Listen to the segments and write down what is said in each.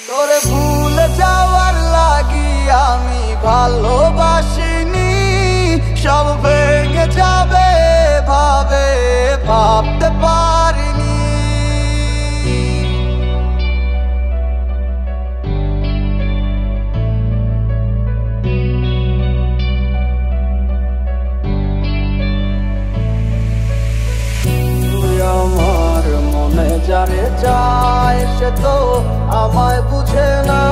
তোরে ভুলে যাওয়ার লাগি আমি ভালোবাসিনি, সব ভেঙে যাবে ভাবে ভাবতে পারিনি। তুই আমার মনে যারে চায় সে তো আমায় বুঝে না,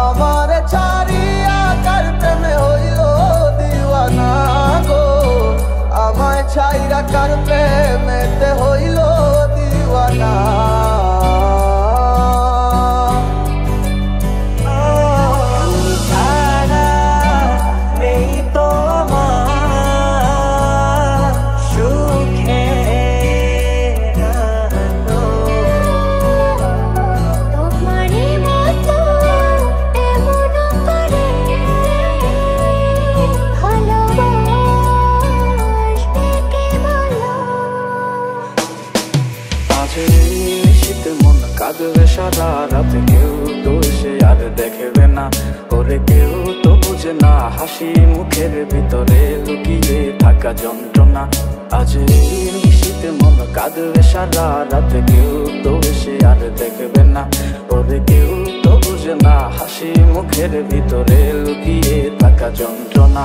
আমার ছাড়িয়া কার প্রেমে হইল দিওয়ানা গো, আমায় ছাইরা কার প্রেমেতে হইল দিওয়ানা। শীতে মন কাঁদবে সারা রাত, কেউ তো সে আর দেখবে না, ওরে কেউ তো বুঝে না হাসি মুখের ভিতরে লুকিয়ে থাকা যন্ত্রণা। আজ শীতে মন কাঁদবে সারা রাত, কেউ তো সে আর দেখবে না, ওরে কেউ তো বুঝে না হাসি মুখের ভিতরে লুকিয়ে থাকা যন্ত্রণা।